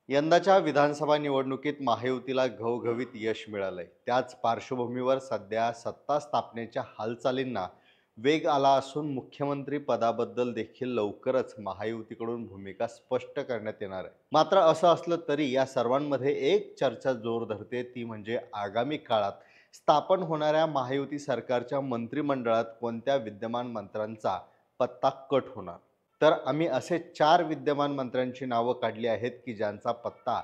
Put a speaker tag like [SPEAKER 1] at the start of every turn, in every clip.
[SPEAKER 1] यंदाच्या विधानसभा निवडणुकीत महायुतीला घवघवीत यश मिळालंय. त्याच पार्श्वभूमीवर सध्या सत्ता स्थापनेच्या हालचालींना वेग आला असून मुख्यमंत्री पदाबद्दल देखील लवकरच महायुतीकडून भूमिका स्पष्ट करण्यात येणार आहे. मात्र असं असलं तरी या सर्वांमध्ये एक चर्चा जोर धरते, ती म्हणजे आगामी काळात स्थापन होणाऱ्या महायुती सरकारच्या मंत्रिमंडळात कोणत्या विद्यमान मंत्र्यांचा पत्ता कट होणार. तर आम्ही असे 4 विद्यमान मंत्र्यांची नावं काढली आहेत, की ज्यांचा पत्ता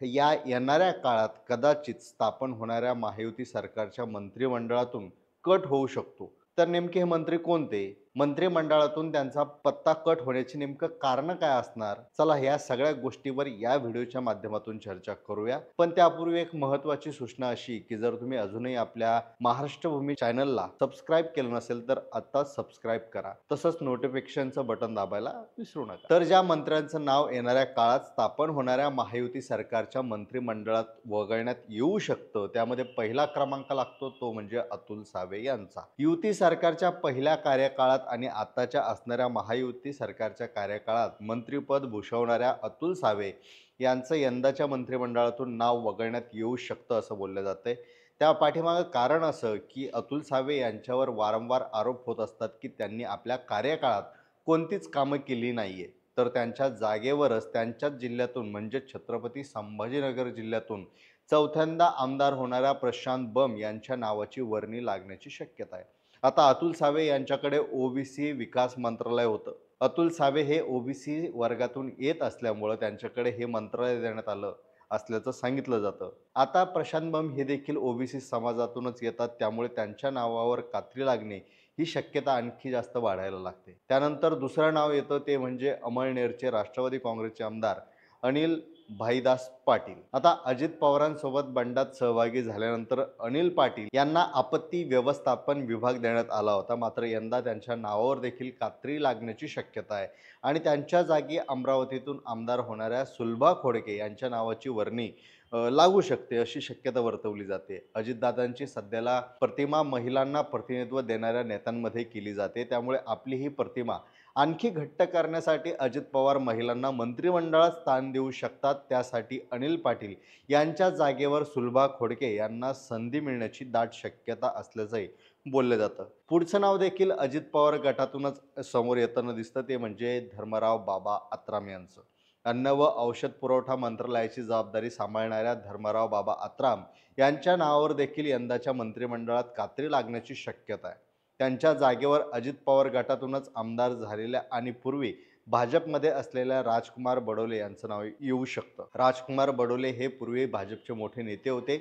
[SPEAKER 1] या येणाऱ्या काळात कदाचित स्थापन होणाऱ्या महायुती सरकारच्या मंत्रिमंडळातून कट होऊ शकतो. तर नेमके हे मंत्री कोणते? मंत्रिमंडळातून त्यांचा पत्ता कट होण्याची नेमकं कारण काय असणार? चला ह्या सगळ्या गोष्टीवर या व्हिडिओच्या माध्यमातून चर्चा करूया. पण त्यापूर्वी एक महत्त्वाची सूचना अशी, की जर तुम्ही अजूनही आपल्या महाराष्ट्रभूमी चॅनलला सबस्क्राईब केलं नसेल तर आता सबस्क्राईब करा. तसंच नोटिफिकेशनचं बटन दाबायला विसरू नका. तर ज्या मंत्र्यांचं नाव येणाऱ्या काळात स्थापन होणाऱ्या महायुती सरकारच्या मंत्रिमंडळात वगळण्यात येऊ शकतं, त्यामध्ये पहिला क्रमांक लागतो तो म्हणजे अतुल सावे यांचा. युती सरकारच्या पहिल्या कार्यकाळात आणि आताच्या असणाऱ्या महायुती सरकारच्या कार्यकाळात मंत्रिपद भूषवणाऱ्या अतुल सावे यांचं यंदाच्या मंत्रिमंडळातून नाव वगळण्यात येऊ शकतं असं बोललं जातंय. त्या पाठीमागं कारण असं, की अतुल सावे यांच्यावर वारंवार आरोप होत असतात, की त्यांनी आपल्या कार्यकाळात कोणतीच कामं केली नाहीये. तर त्यांच्या जागेवरच त्यांच्याच जिल्ह्यातून म्हणजे छत्रपती संभाजीनगर जिल्ह्यातून चौथ्यांदा आमदार होणाऱ्या प्रशांत बंब यांच्या नावाची वर्णी लागण्याची शक्यता आहे. आता अतुल सावे यांच्याकडे ओबीसी विकास मंत्रालय होतं. अतुल सावे हे ओबीसी वर्गातून येत असल्यामुळं त्यांच्याकडे हे मंत्रालय देण्यात आलं असल्याचं सांगितलं जातं. आता प्रशांत बंब हे देखील ओबीसी समाजातूनच येतात, त्यामुळे त्यांच्या नावावर कात्री लागणे ही शक्यता आणखी जास्त वाढायला लागते. त्यानंतर दुसरं नाव येतं ते म्हणजे अमळनेरचे राष्ट्रवादी काँग्रेसचे आमदार अनिल भाईदास पाटील. आता अजित पवारांसोबत बंडात सहभागी झाल्यानंतर अनिल पाटील यांना आपत्ती व्यवस्थापन विभाग देण्यात आला होता. मात्र यंदा त्यांच्या नावावर देखील कात्री लागण्याची शक्यता आहे आणि त्यांच्या जागी अमरावतीतून आमदार होणाऱ्या सुलभा खोडके यांच्या नावाची वर्णी लागू शकते अशी शक्यता वर्तवली जाते. अजितदादांची सध्याला प्रतिमा महिलांना प्रतिनिधित्व देणाऱ्या नेत्यांमध्ये केली जाते, त्यामुळे आपली ही प्रतिमा आणखी घट्ट करण्यासाठी अजित पवार महिलांना मंत्रिमंडळात स्थान देऊ शकतात. त्यासाठी अनिल पाटील यांच्या जागेवर सुलभा खोडके यांना संधी मिळण्याची दाट शक्यता असल्याचंही बोललं जातं. पुढचं नाव देखील अजित पवार गटातूनच समोर येताना दिसतं, ते म्हणजे धर्मराव बाबा आत्राम यांचं. अन्न व औषध पुरवठा मंत्रालयाची जबाबदारी सांभाळणाऱ्या धर्मराव बाबा आत्राम यांच्या नावावर देखील यंदाच्या मंत्रिमंडळात कात्री लागण्याची शक्यता आहे. त्यांच्या जागेवर अजित पवार गटातूनच आमदार झालेल्या आणि पूर्वी भाजपमध्ये असलेल्या राजकुमार बडोले यांचं नाव येऊ शकतं. राजकुमार बडोले हे पूर्वी भाजपचे मोठे नेते होते.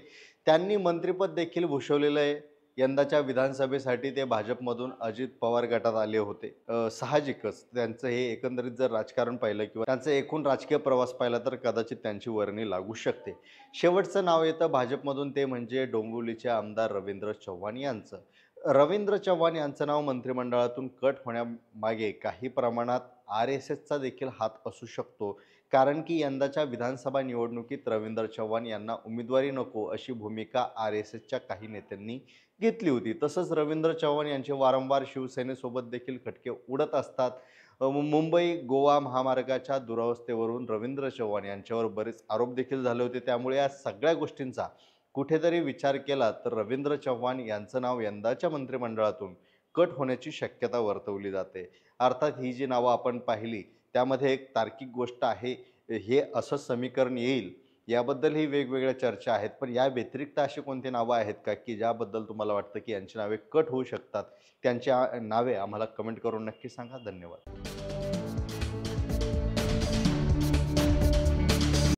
[SPEAKER 1] त्यांनी मंत्रिपद देखील भूषवलेलं आहे. यंदाच्या विधानसभेसाठी ते भाजपमधून अजित पवार गटात आले होते. साहजिकच त्यांचं हे एकंदरीत जर राजकारण पाहिलं किंवा त्यांचा एकूण राजकीय प्रवास पाहिला तर कदाचित त्यांची वर्णी लागू शकते. शेवटचं नाव येतं भाजपमधून ते म्हणजे डोंबिवलीचे आमदार रवींद्र चव्हाण यांचं. रवींद्र चव्हाण यांचं नाव मंत्रिमंडळातून कट होण्यामागे काही प्रमाणात RSSचा देखील हात असू शकतो. कारण की यंदाच्या विधानसभा निवडणुकीत रवींद्र चव्हाण यांना उमेदवारी नको अशी भूमिका RSSच्या काही नेत्यांनी घेतली होती. तसंच रवींद्र चव्हाण यांचे वारंवार शिवसेनेसोबत देखील खटके उडत असतात. मुंबई गोवा महामार्गाच्या दुरवस्थेवरून रवींद्र चव्हाण यांच्यावर बरेच आरोप देखील झाले होते. त्यामुळे या सगळ्या गोष्टींचा कुठेतरी विचार केला तर रवींद्र चव्हाण यांचं नाव यंदाच्या मंत्रिमंडळातून कट होण्याची शक्यता वर्तवली जाते. अर्थात ही जी नावं आपण पाहिली त्यामध्ये एक तार्किक गोष्ट आहे, हे असं समीकरण येईल याबद्दलही वेगवेगळ्या चर्चा आहेत. पण या व्यतिरिक्त अशी कोणती नावं आहेत का, की ज्याबद्दल तुम्हाला वाटतं की यांची नावे कट होऊ शकतात? त्यांची नावे आम्हाला कमेंट करून नक्की सांगा. धन्यवाद.